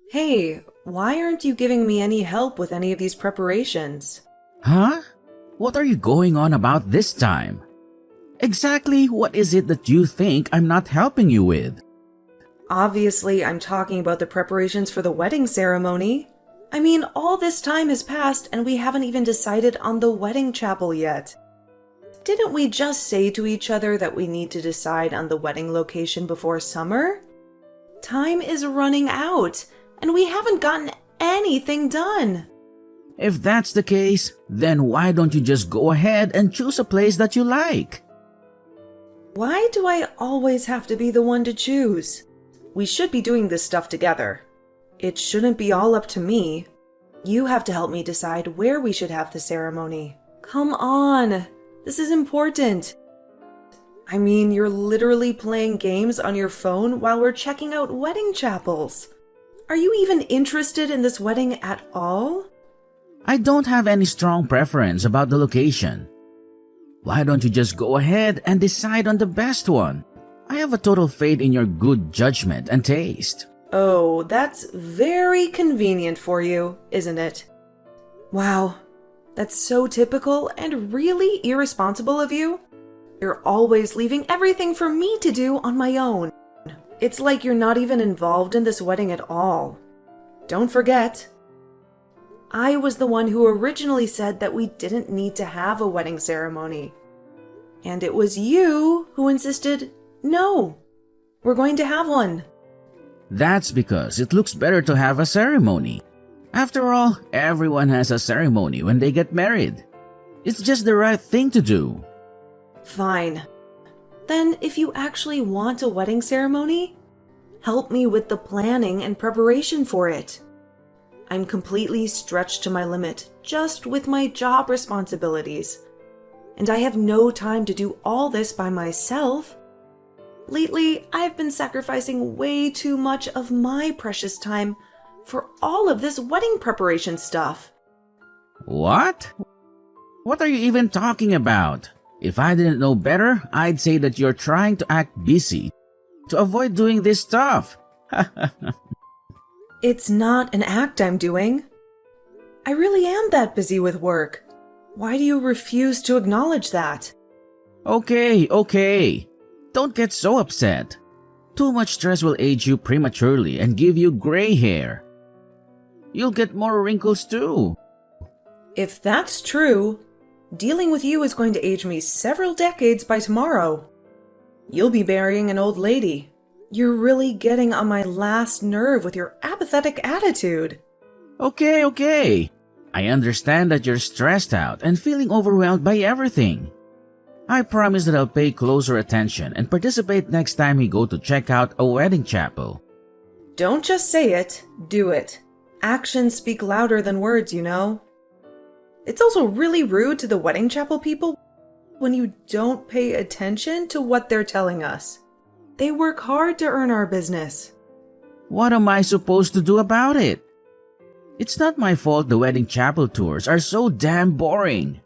Hey, why aren't you giving me any help with any of these preparations? Huh? What are you going on about this time? Exactly what is it that you think I'm not helping you with? Obviously, I'm talking about the preparations for the wedding ceremony. I mean, all this time has passed and we haven't even decided on the wedding chapel yet. Didn't we just say to each other that we need to decide on the wedding location before summer? Time is running out, and we haven't gotten anything done. If that's the case, then why don't you just go ahead and choose a place that you like? Why do I always have to be the one to choose? We should be doing this stuff together. It shouldn't be all up to me. You have to help me decide where we should have the ceremony. Come on, this is important. I mean, you're literally playing games on your phone while we're checking out wedding chapels. Are you even interested in this wedding at all? I don't have any strong preference about the location. Why don't you just go ahead and decide on the best one? I have a total faith in your good judgment and taste. Oh, that's very convenient for you, isn't it? Wow, that's so typical and really irresponsible of you. You're always leaving everything for me to do on my own. It's like you're not even involved in this wedding at all. Don't forget, I was the one who originally said that we didn't need to have a wedding ceremony. And it was you who insisted, no, we're going to have one. That's because it looks better to have a ceremony. After all, everyone has a ceremony when they get married. It's just the right thing to do. Fine. Then if you actually want a wedding ceremony, help me with the planning and preparation for it. I'm completely stretched to my limit just with my job responsibilities, and I have no time to do all this by myself. Lately, I've been sacrificing way too much of my precious time for all of this wedding preparation stuff. What? What are you even talking about? If I didn't know better, I'd say that you're trying to act busy to avoid doing this stuff. It's not an act I'm doing. I really am that busy with work. Why do you refuse to acknowledge that? Okay. Don't get so upset. Too much stress will age you prematurely and give you gray hair. You'll get more wrinkles too. If that's true, dealing with you is going to age me several decades by tomorrow. You'll be marrying an old lady. You're really getting on my last nerve with your apathetic attitude. Okay. I understand that you're stressed out and feeling overwhelmed by everything. I promise that I'll pay closer attention and participate next time we go to check out a wedding chapel. Don't just say it, do it. Actions speak louder than words, you know. It's also really rude to the wedding chapel people when you don't pay attention to what they're telling us. They work hard to earn our business. What am I supposed to do about it? It's not my fault the wedding chapel tours are so damn boring.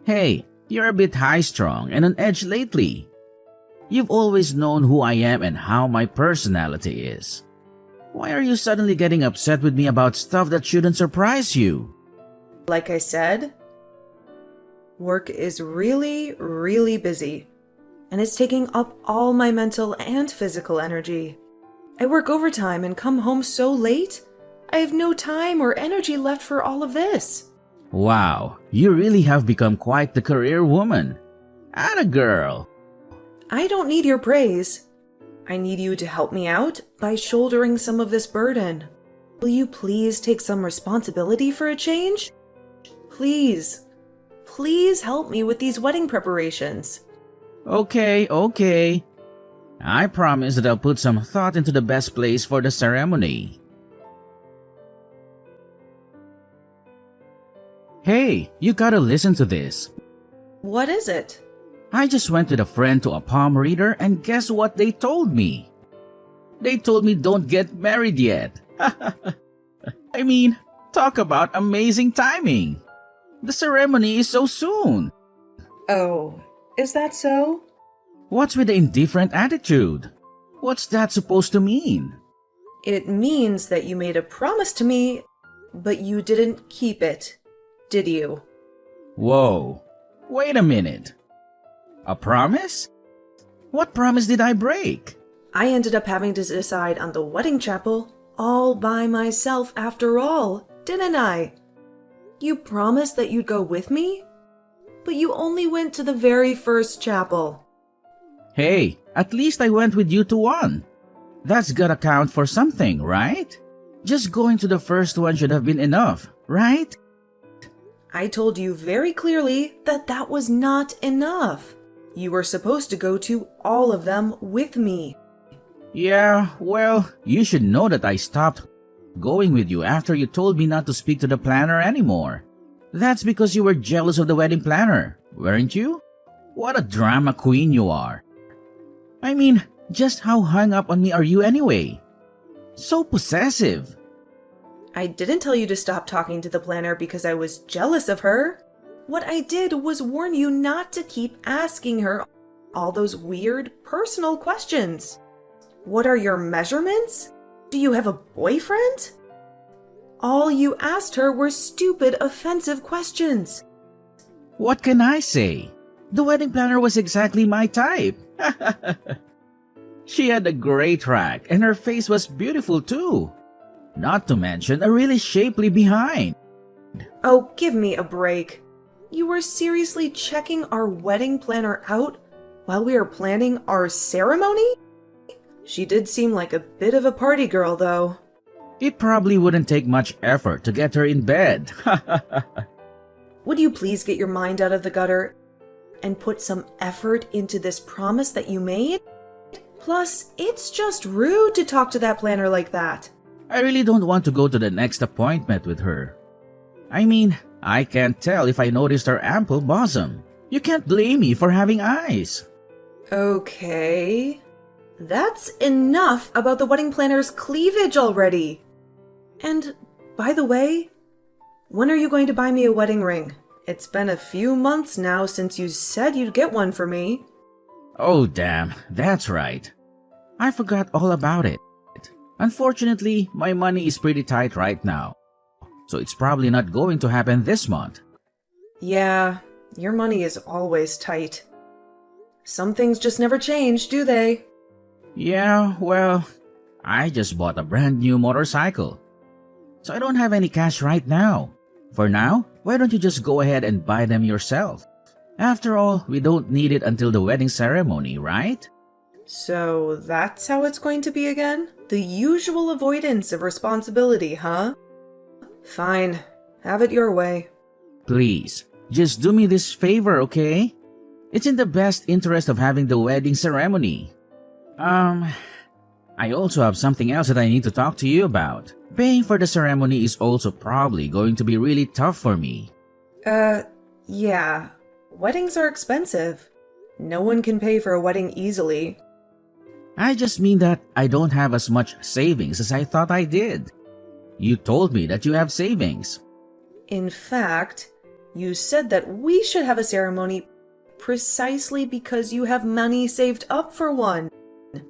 Hey, you're a bit high-strung and on edge lately. You've always known who I am and how my personality is. Why are you suddenly getting upset with me about stuff that shouldn't surprise you? Like I said, work is really, really busy, and it's taking up all my mental and physical energy. I work overtime and come home so late, I have no time or energy left for all of this. Wow, you really have become quite the career woman. Atta girl. I don't need your praise. I need you to help me out by shouldering some of this burden. Will you please take some responsibility for a change? Please help me with these wedding preparations. Okay. I promise that I'll put some thought into the best place for the ceremony. Hey, you gotta listen to this. What is it? I just went with a friend to a palm reader and guess what they told me? They told me don't get married yet. I mean, talk about amazing timing. The ceremony is so soon. Oh, is that so? What's with the indifferent attitude? What's that supposed to mean? It means that you made a promise to me, but you didn't keep it, did you? Whoa, wait a minute. A promise? What promise did I break? I ended up having to decide on the wedding chapel all by myself after all, didn't I? You promised that you'd go with me, but you only went to the very first chapel. Hey, at least I went with you to one. That's gotta count for something, right? Just going to the first one should have been enough, right? I told you very clearly that that was not enough. You were supposed to go to all of them with me. Yeah, well, you should know that I stopped going with you after you told me not to speak to the planner anymore. That's because you were jealous of the wedding planner, weren't you? What a drama queen you are. I mean, just how hung up on me are you anyway? So possessive. I didn't tell you to stop talking to the planner because I was jealous of her. What I did was warn you not to keep asking her all those weird personal questions. What are your measurements? Do you have a boyfriend? All you asked her were stupid, offensive questions. What can I say? The wedding planner was exactly my type. She had a great rack and her face was beautiful too. Not to mention a really shapely behind. Oh, give me a break. You were seriously checking our wedding planner out while we were planning our ceremony? She did seem like a bit of a party girl, though. It probably wouldn't take much effort to get her in bed. Would you please get your mind out of the gutter and put some effort into this promise that you made? Plus, it's just rude to talk to that planner like that. I really don't want to go to the next appointment with her. I mean, I can't tell if I noticed her ample bosom. You can't blame me for having eyes. Okay. That's enough about the wedding planner's cleavage already. And, by the way, when are you going to buy me a wedding ring? It's been a few months now since you said you'd get one for me. Oh damn, that's right. I forgot all about it. Unfortunately, my money is pretty tight right now. So it's probably not going to happen this month. Yeah, your money is always tight. Some things just never change, do they? Yeah, well, I just bought a brand new motorcycle. So I don't have any cash right now. For now, why don't you just go ahead and buy them yourself? After all, we don't need it until the wedding ceremony, right? So that's how it's going to be again? The usual avoidance of responsibility, huh? Fine, have it your way. Please, just do me this favor, okay? It's in the best interest of having the wedding ceremony. I also have something else that I need to talk to you about. Paying for the ceremony is also probably going to be really tough for me. Yeah. Weddings are expensive. No one can pay for a wedding easily. I just mean that I don't have as much savings as I thought I did. You told me that you have savings. In fact, you said that we should have a ceremony precisely because you have money saved up for one.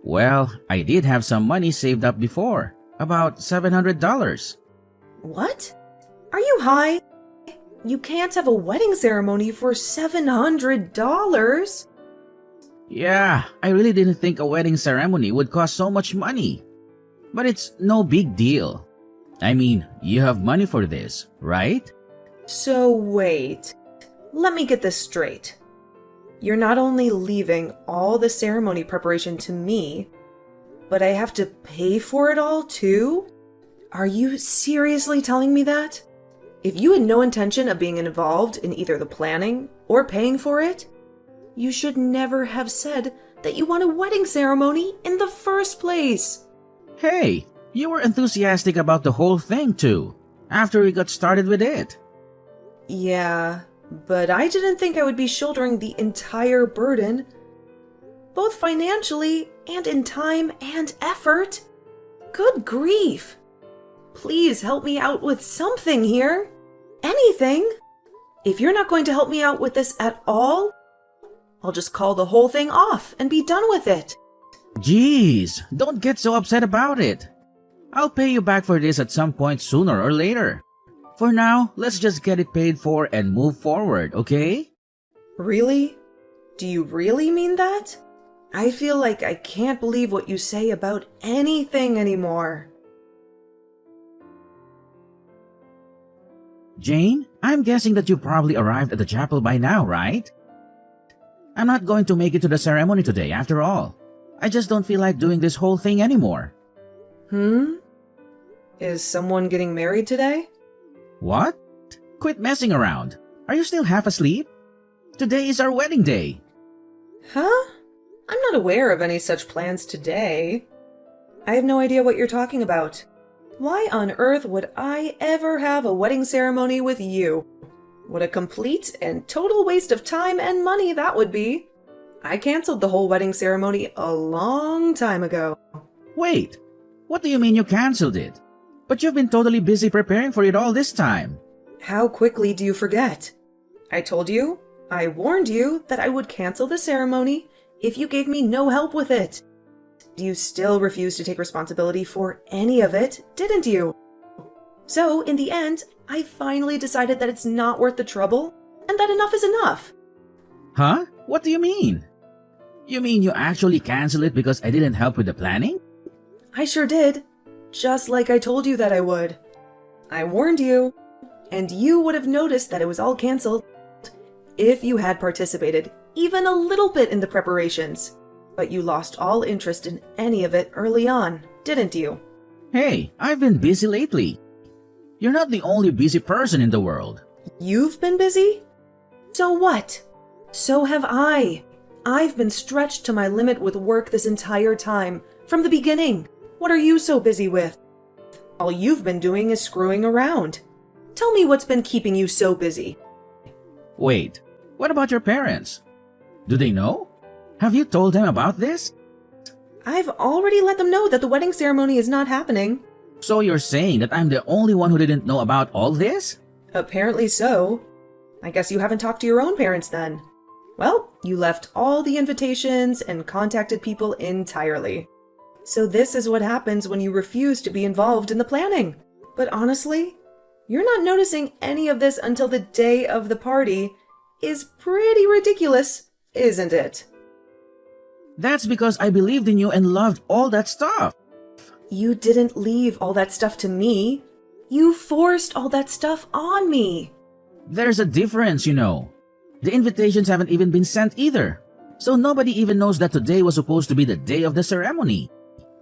Well, I did have some money saved up before. About $700. What? Are you high? You can't have a wedding ceremony for $700. Yeah, I really didn't think a wedding ceremony would cost so much money. But it's no big deal. I mean, you have money for this, right? So wait, let me get this straight. You're not only leaving all the ceremony preparation to me, but I have to pay for it all too? Are you seriously telling me that? If you had no intention of being involved in either the planning or paying for it, you should never have said that you want a wedding ceremony in the first place. Hey, you were enthusiastic about the whole thing too, after we got started with it. Yeah, but I didn't think I would be shouldering the entire burden, both financially and in time and effort. Good grief. Please help me out with something here. Anything. If you're not going to help me out with this at all, I'll just call the whole thing off and be done with it. Jeez, don't get so upset about it. I'll pay you back for this at some point sooner or later. For now, let's just get it paid for and move forward, okay? Really? Do you really mean that? I feel like I can't believe what you say about anything anymore. Jane, I'm guessing that you probably arrived at the chapel by now, right? I'm not going to make it to the ceremony today after all. I just don't feel like doing this whole thing anymore. Is someone getting married today? What? Quit messing around. Are you still half asleep? Today is our wedding day. Huh? I'm not aware of any such plans today. I have no idea what you're talking about. Why on earth would I ever have a wedding ceremony with you? What a complete and total waste of time and money that would be. I canceled the whole wedding ceremony a long time ago. Wait, what do you mean you canceled it? But you've been totally busy preparing for it all this time. How quickly do you forget? I told you, I warned you that I would cancel the ceremony if you gave me no help with it. You still refused to take responsibility for any of it, didn't you? So, in the end, I finally decided that it's not worth the trouble and that enough is enough. Huh? What do you mean? You mean you actually canceled it because I didn't help with the planning? I sure did. Just like I told you that I would. I warned you, and you would have noticed that it was all canceled if you had participated even a little bit in the preparations. But you lost all interest in any of it early on, didn't you? Hey, I've been busy lately. You're not the only busy person in the world. You've been busy? So what? So have I. I've been stretched to my limit with work this entire time, from the beginning. What are you so busy with? All you've been doing is screwing around. Tell me what's been keeping you so busy. Wait, what about your parents? Do they know? Have you told them about this? I've already let them know that the wedding ceremony is not happening. So you're saying that I'm the only one who didn't know about all this? Apparently so. I guess you haven't talked to your own parents then. Well, you left all the invitations and contacted people entirely. So this is what happens when you refuse to be involved in the planning. But honestly, you're not noticing any of this until the day of the party is pretty ridiculous, isn't it? That's because I believed in you and loved all that stuff. You didn't leave all that stuff to me. You forced all that stuff on me. There's a difference, you know. The invitations haven't even been sent either. So nobody even knows that today was supposed to be the day of the ceremony.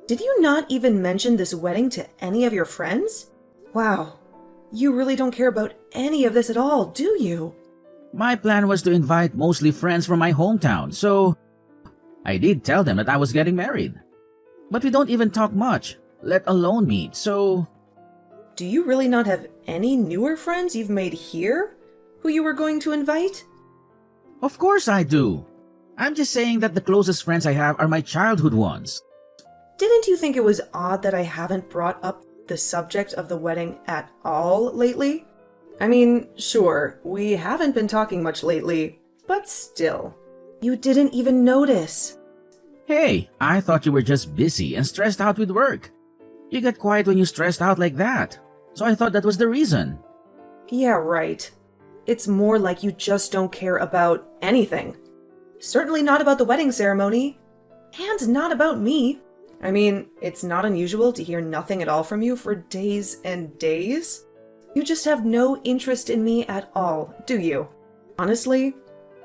Did you not even mention this wedding to any of your friends? Wow, you really don't care about any of this at all, do you? My plan was to invite mostly friends from my hometown, so I did tell them that I was getting married. But we don't even talk much, let alone meet, so... Do you really not have any newer friends you've made here who you were going to invite? Of course I do. I'm just saying that the closest friends I have are my childhood ones. Didn't you think it was odd that I haven't brought up the subject of the wedding at all lately? I mean, sure, we haven't been talking much lately, but still. You didn't even notice. Hey, I thought you were just busy and stressed out with work. You get quiet when you're stressed out like that, so I thought that was the reason. Yeah, right. It's more like you just don't care about anything. Certainly not about the wedding ceremony. And not about me. I mean, it's not unusual to hear nothing at all from you for days and days. You just have no interest in me at all, do you? Honestly,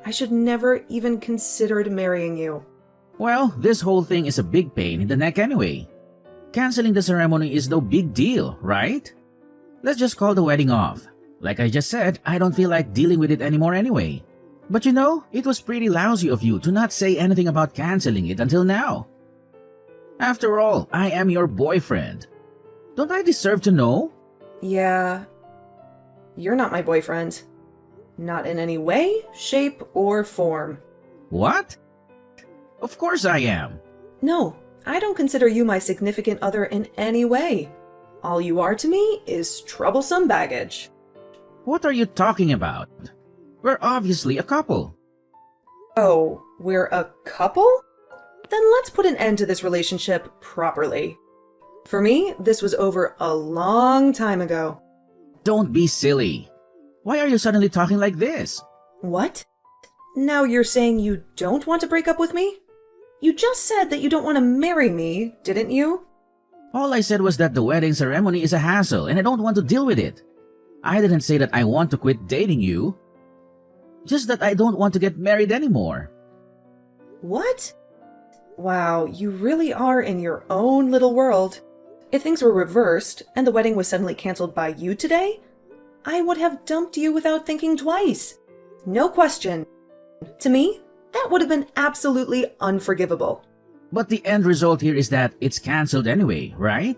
I should never even considered marrying you. Well, this whole thing is a big pain in the neck anyway. Canceling the ceremony is no big deal, right? Let's just call the wedding off. Like I just said, I don't feel like dealing with it anymore anyway. But you know, it was pretty lousy of you to not say anything about canceling it until now. After all, I am your boyfriend. Don't I deserve to know? Yeah. You're not my boyfriend. Not in any way, shape, or form. What? Of course I am. No, I don't consider you my significant other in any way. All you are to me is troublesome baggage. What are you talking about? We're obviously a couple. Oh, we're a couple? Then let's put an end to this relationship properly. For me, this was over a long time ago. Don't be silly. Why are you suddenly talking like this? What? Now you're saying you don't want to break up with me? You just said that you don't want to marry me, didn't you? All I said was that the wedding ceremony is a hassle and I don't want to deal with it. I didn't say that I want to quit dating you. Just that I don't want to get married anymore. What? Wow, you really are in your own little world. If things were reversed and the wedding was suddenly canceled by you today, I would have dumped you without thinking twice. No question. To me, that would have been absolutely unforgivable. But the end result here is that it's cancelled anyway, right?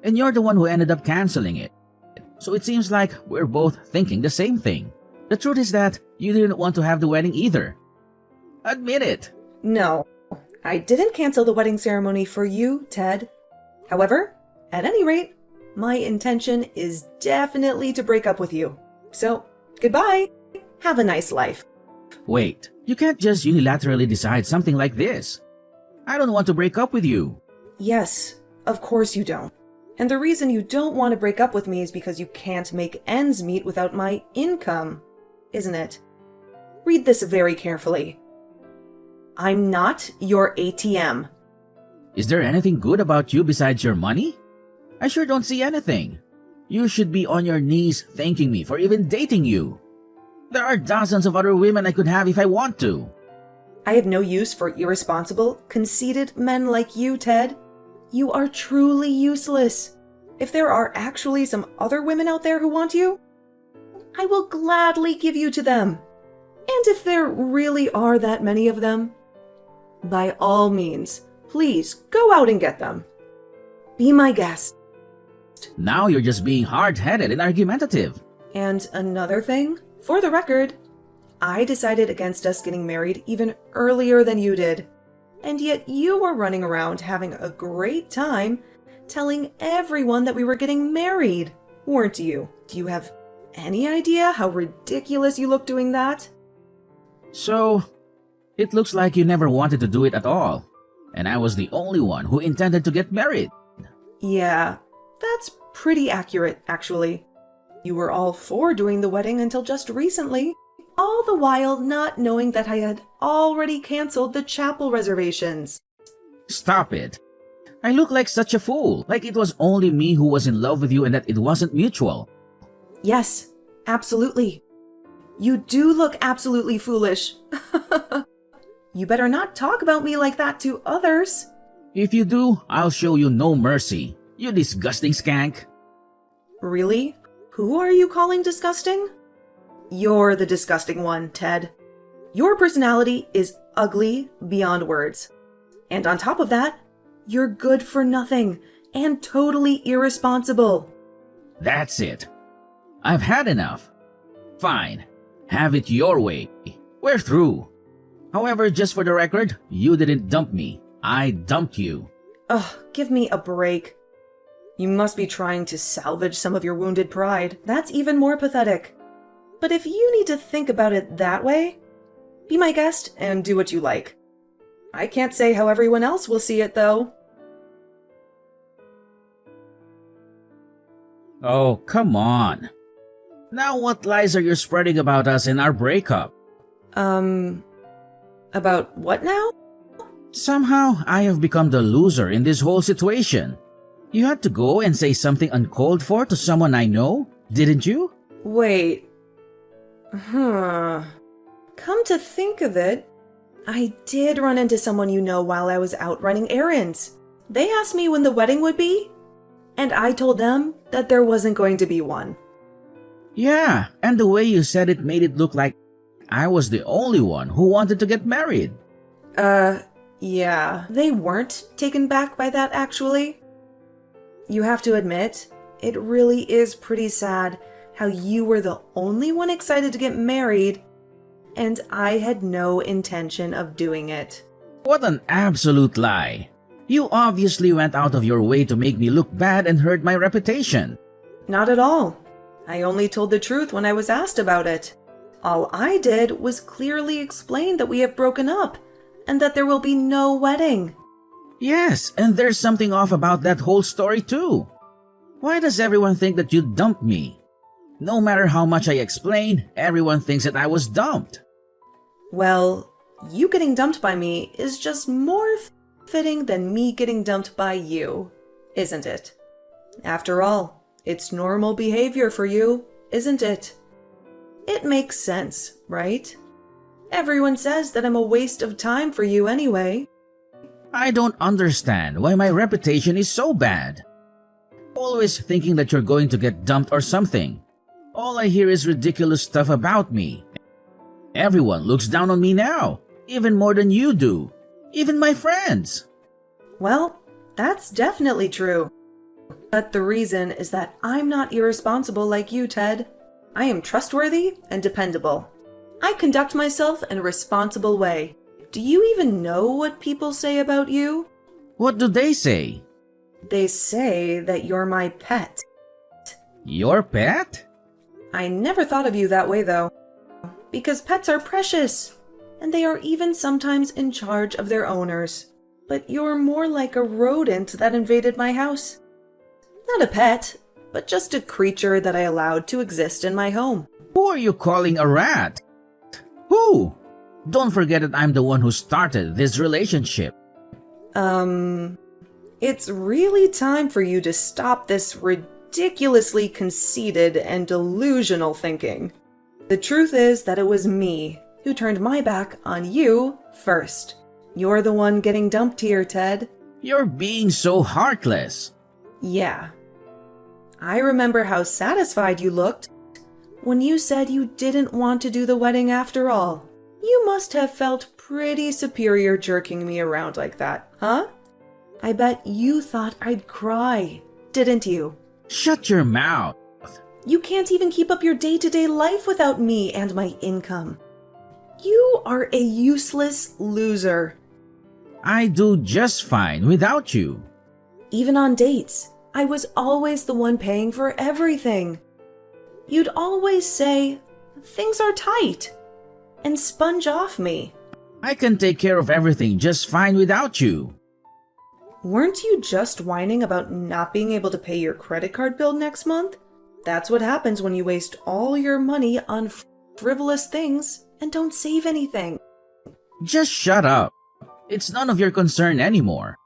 And you're the one who ended up cancelling it. So it seems like we're both thinking the same thing. The truth is that you didn't want to have the wedding either. Admit it. No, I didn't cancel the wedding ceremony for you, Ted. However, at any rate, my intention is definitely to break up with you. So, goodbye. Have a nice life. Wait, you can't just unilaterally decide something like this. I don't want to break up with you. Yes, of course you don't. And the reason you don't want to break up with me is because you can't make ends meet without my income, isn't it? Read this very carefully. I'm not your ATM. Is there anything good about you besides your money? I sure don't see anything. You should be on your knees thanking me for even dating you. There are dozens of other women I could have if I want to. I have no use for irresponsible, conceited men like you, Ted. You are truly useless. If there are actually some other women out there who want you, I will gladly give you to them. And if there really are that many of them, by all means, please go out and get them. Be my guest. Now you're just being hard-headed and argumentative. And another thing, for the record, I decided against us getting married even earlier than you did. And yet you were running around having a great time telling everyone that we were getting married, weren't you? Do you have any idea how ridiculous you look doing that? So, it looks like you never wanted to do it at all. And I was the only one who intended to get married. Yeah, that's pretty accurate, actually. You were all for doing the wedding until just recently, all the while not knowing that I had already canceled the chapel reservations. Stop it. I look like such a fool, like it was only me who was in love with you and that it wasn't mutual. Yes, absolutely. You do look absolutely foolish. You better not talk about me like that to others. If you do, I'll show you no mercy, you disgusting skank. Really? Who are you calling disgusting? You're the disgusting one, Ted. Your personality is ugly beyond words. And on top of that, you're good for nothing and totally irresponsible. That's it. I've had enough. Fine. Have it your way. We're through. However, just for the record, you didn't dump me. I dumped you. Ugh, give me a break. You must be trying to salvage some of your wounded pride. That's even more pathetic. But if you need to think about it that way, be my guest and do what you like. I can't say how everyone else will see it, though. Oh, come on. Now what lies are you spreading about us and our breakup? About what now? Somehow, I have become the loser in this whole situation. You had to go and say something uncalled for to someone I know, didn't you? Wait. Come to think of it, I did run into someone you know while I was out running errands. They asked me when the wedding would be, and I told them that there wasn't going to be one. Yeah, and the way you said it made it look like I was the only one who wanted to get married. Yeah, they weren't taken back by that, actually. You have to admit, it really is pretty sad how you were the only one excited to get married, and I had no intention of doing it. What an absolute lie. You obviously went out of your way to make me look bad and hurt my reputation. Not at all. I only told the truth when I was asked about it. All I did was clearly explain that we have broken up, and that there will be no wedding. Yes, and there's something off about that whole story too. Why does everyone think that you dumped me? No matter how much I explain, everyone thinks that I was dumped. Well, you getting dumped by me is just more fitting than me getting dumped by you, isn't it? After all, it's normal behavior for you, isn't it? It makes sense, right? Everyone says that I'm a waste of time for you anyway. I don't understand why my reputation is so bad. Always thinking that you're going to get dumped or something. All I hear is ridiculous stuff about me. Everyone looks down on me now, even more than you do. Even my friends. Well, that's definitely true. But the reason is that I'm not irresponsible like you, Ted. I am trustworthy and dependable. I conduct myself in a responsible way. Do you even know what people say about you? What do they say? They say that you're my pet. Your pet? I never thought of you that way, though. Because pets are precious, and they are even sometimes in charge of their owners. But you're more like a rodent that invaded my house. Not a pet, but just a creature that I allowed to exist in my home. Who are you calling a rat? Who? Don't forget that I'm the one who started this relationship. It's really time for you to stop this ridiculously conceited and delusional thinking. The truth is that it was me who turned my back on you first. You're the one getting dumped here, Ted. You're being so heartless. Yeah. I remember how satisfied you looked when you said you didn't want to do the wedding after all. You must have felt pretty superior jerking me around like that, huh? I bet you thought I'd cry, didn't you? Shut your mouth. You can't even keep up your day-to-day life without me and my income. You are a useless loser. I do just fine without you. Even on dates, I was always the one paying for everything. You'd always say, "Things are tight," and sponge off me. I can take care of everything just fine without you. Weren't you just whining about not being able to pay your credit card bill next month? That's what happens when you waste all your money on frivolous things and don't save anything. Just shut up. It's none of your concern anymore.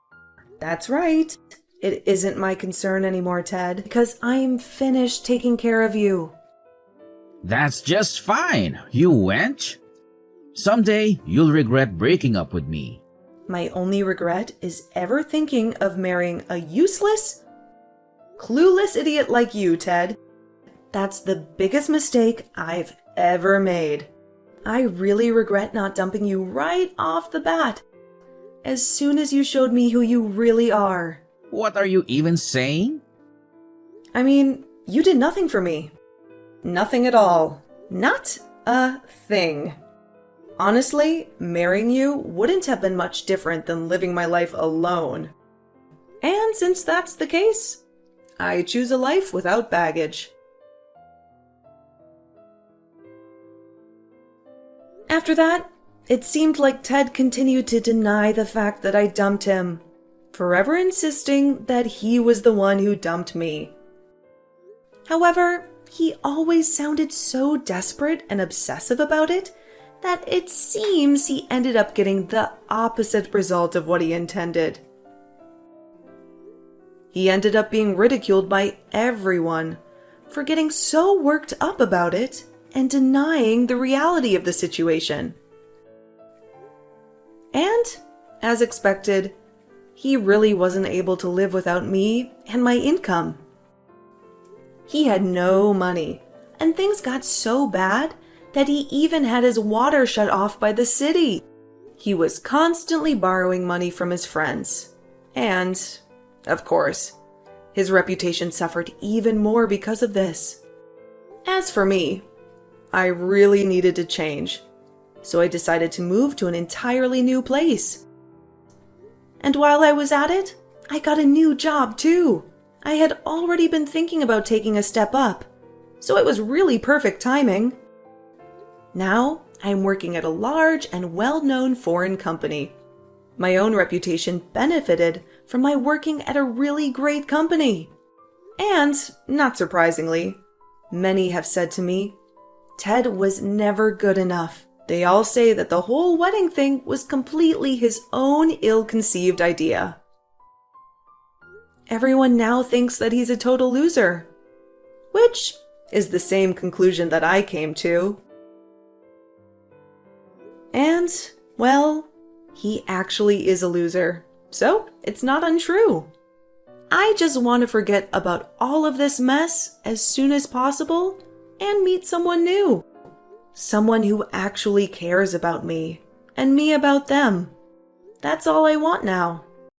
That's right. It isn't my concern anymore, Ted, because I'm finished taking care of you. That's just fine, you wench. Someday, you'll regret breaking up with me. My only regret is ever thinking of marrying a useless, clueless idiot like you, Ted. That's the biggest mistake I've ever made. I really regret not dumping you right off the bat, as soon as you showed me who you really are. What are you even saying? I mean, you did nothing for me. Nothing at all. Not a thing. Honestly, marrying you wouldn't have been much different than living my life alone. And since that's the case, I choose a life without baggage. After that, it seemed like Ted continued to deny the fact that I dumped him, forever insisting that he was the one who dumped me. However, he always sounded so desperate and obsessive about it that it seems he ended up getting the opposite result of what he intended. He ended up being ridiculed by everyone for getting so worked up about it and denying the reality of the situation. And, as expected, he really wasn't able to live without me and my income. He had no money, and things got so bad that he even had his water shut off by the city. He was constantly borrowing money from his friends. And, of course, his reputation suffered even more because of this. As for me, I really needed to change, so I decided to move to an entirely new place. And while I was at it, I got a new job too. I had already been thinking about taking a step up, so it was really perfect timing. Now, I'm working at a large and well-known foreign company. My own reputation benefited from my working at a really great company. And, not surprisingly, many have said to me, Ted was never good enough. They all say that the whole wedding thing was completely his own ill-conceived idea. Everyone now thinks that he's a total loser, which is the same conclusion that I came to. And, well, he actually is a loser, so it's not untrue. I just want to forget about all of this mess as soon as possible and meet someone new. Someone who actually cares about me, and me about them. That's all I want now.